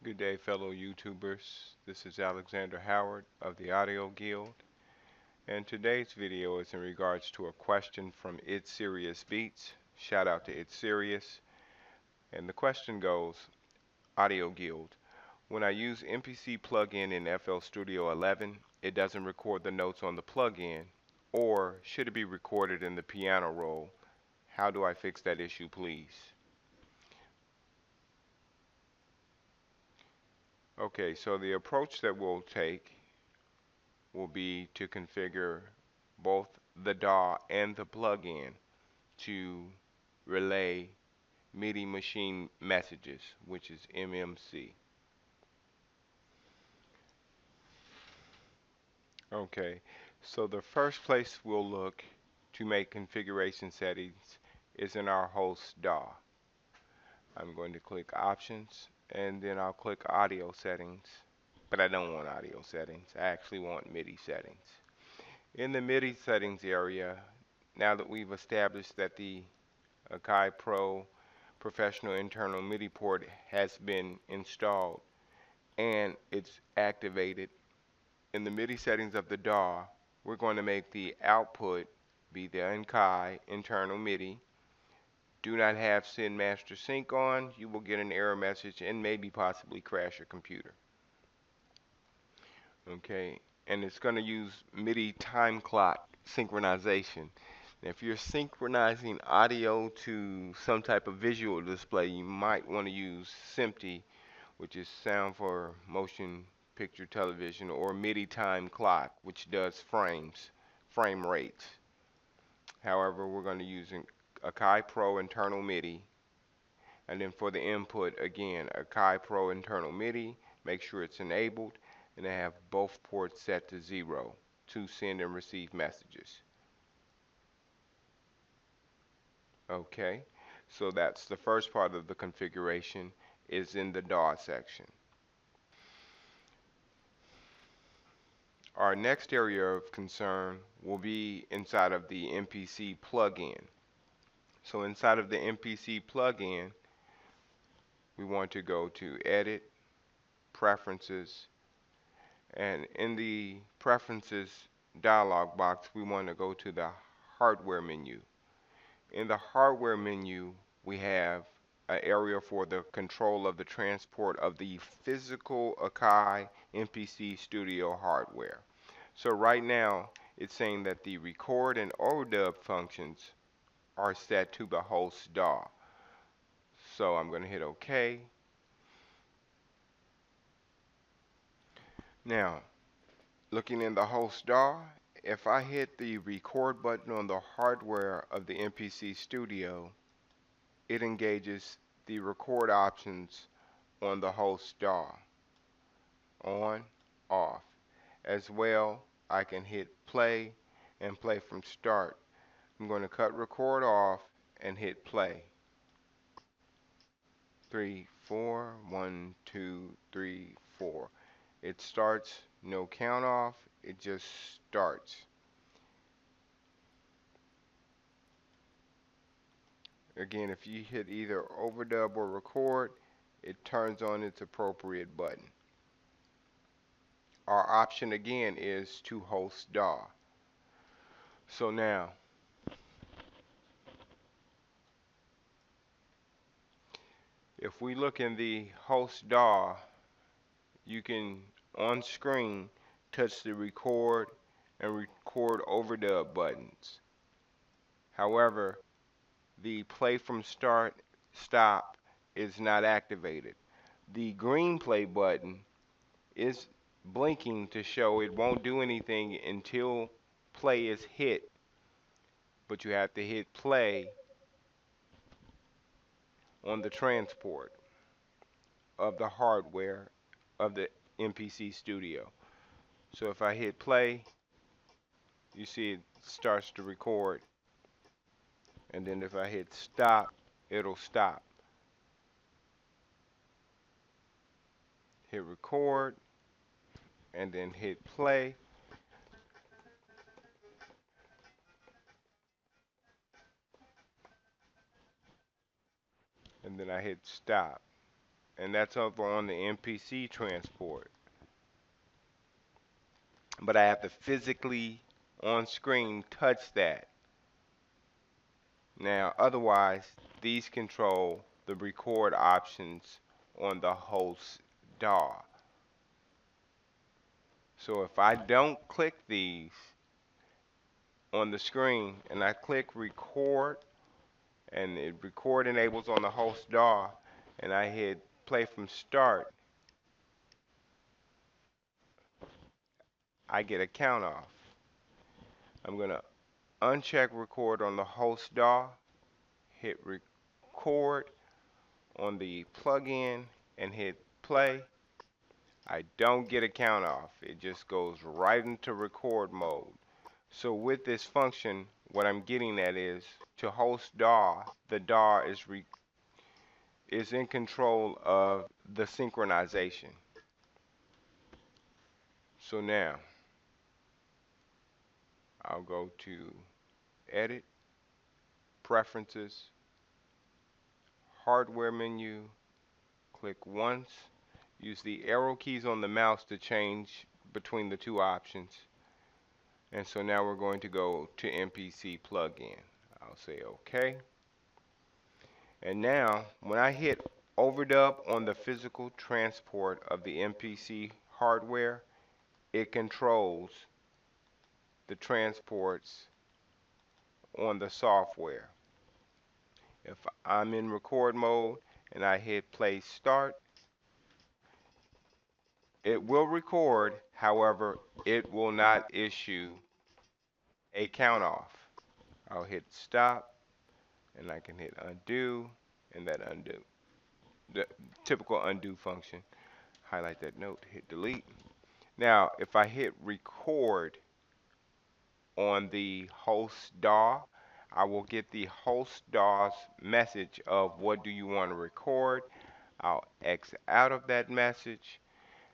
Good day, fellow YouTubers. This is Alexander Howard of the Audio Guild, and today's video is in regards to a question from It's Serious Beats. Shout out to It's Serious. And the question goes, Audio Guild, when I use MPC plugin in FL Studio 11, it doesn't record the notes on the plugin, or should it be recorded in the piano roll? How do I fix that issue, please? Okay, so the approach that we'll take will be to configure both the DAW and the plugin to relay MIDI machine messages, which is MMC. Okay, so the first place we'll look to make configuration settings is in our host DAW. I'm going to click Options, and then I'll click Audio Settings, but I don't want audio settings. I actually want MIDI settings. In the MIDI settings area, now that we've established that the Akai Pro professional internal MIDI port has been installed and it's activated, in the MIDI settings of the DAW, we're going to make the output be the Akai internal MIDI. Do not have Send Master Sync on. You will get an error message and maybe possibly crash your computer. Okay, and it's going to use MIDI time clock synchronization. Now, if you're synchronizing audio to some type of visual display, you might want to use SMPTE, which is sound for motion picture television, or MIDI time clock, which does frame rates. However, we're going to use an Akai Pro internal MIDI, and then for the input, again, Akai Pro internal MIDI, make sure it's enabled, and I have both ports set to 0 to send and receive messages. Okay, so that's the first part of the configuration is in the DAW section. Our next area of concern will be inside of the MPC plugin. So inside of the MPC plugin, we want to go to Edit, Preferences, and in the Preferences dialog box, we want to go to the Hardware menu. In the Hardware menu, we have an area for the control of the transport of the physical Akai MPC Studio hardware. So right now, it's saying that the record and overdub functions are set to the host DAW. So I'm going to hit OK. Now, looking in the host DAW, if I hit the record button on the hardware of the MPC Studio, it engages the record options on the host DAW, on, off. As well, I can hit play and play from start. I'm going to cut record off and hit play. 3, 4, 1, 2, 3, 4. It starts, no count off, it just starts. Again, if you hit either overdub or record, it turns on its appropriate button. Our option again is to host DAW. So now, if we look in the host DAW, you can on screen touch the record and record overdub buttons. However, the play from start stop is not activated. The green play button is blinking to show it won't do anything until play is hit, but you have to hit play on the transport of the hardware of the MPC Studio. So if I hit play, you see it starts to record, and then if I hit stop, it'll stop. Hit record, and then hit play, and then I hit stop. and that's over on the MPC transport. But I have to physically on screen touch that. Now, otherwise, these control the record options on the host DAW. So if I don't click these on the screen and I click record and it record enables on the host DAW and I hit play from start, I get a count off. I'm going to uncheck record on the host DAW, hit record on the plugin and hit play. I don't get a count off. It just goes right into record mode. So with this function, what I'm getting at is to host DAW, the DAW is in control of the synchronization. So now I'll go to Edit, Preferences, Hardware menu, click once, use the arrow keys on the mouse to change between the two options. And so now we're going to go to MPC plugin. I'll say OK. And now when I hit overdub on the physical transport of the MPC hardware, it controls the transports on the software. If I'm in record mode and I hit play start, it will record, however, it will not issue a count off. I'll hit stop and I can hit undo and that undo. The typical undo function. Highlight that note, hit delete. Now, if I hit record on the host DAW, I will get the host DAW's message of what do you want to record. I'll X out of that message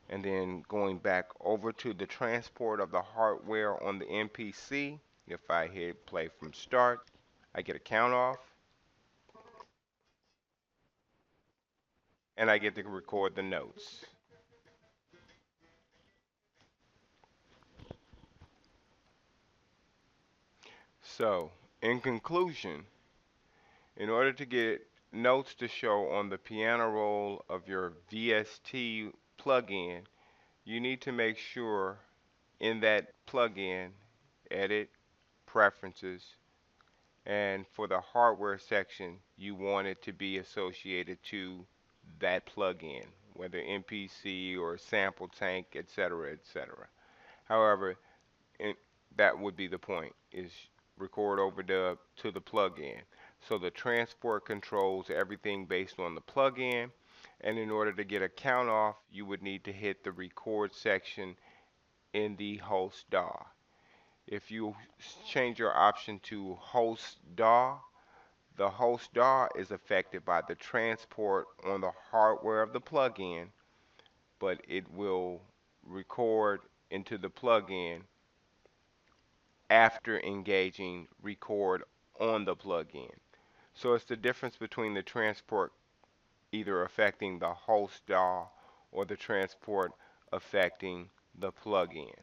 and then going back over to the transport of the hardware on the MPC. If I hit play from start, I get a count off and I get to record the notes. So, in conclusion, in order to get notes to show on the piano roll of your VST plugin, you need to make sure in that plugin, Edit, Preferences, and for the hardware section, you want it to be associated to that plugin, whether MPC or Sample Tank, etc., etc. However, that would be the point, is record overdub to the plugin. So the transport controls everything based on the plugin, and in order to get a count off, you would need to hit the record section in the host DAW. If you change your option to host DAW, the host DAW is affected by the transport on the hardware of the plugin, but it will record into the plugin after engaging record on the plugin. So it's the difference between the transport either affecting the host DAW or the transport affecting the plugin.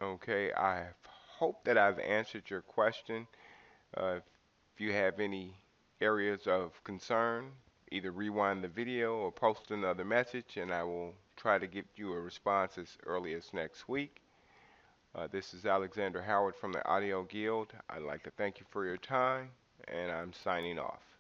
Okay, I hope that I've answered your question. If you have any areas of concern, either rewind the video or post another message and I will try to give you a response as early as next week. This is Alexander Howard from the Audio Guild. I'd like to thank you for your time and I'm signing off.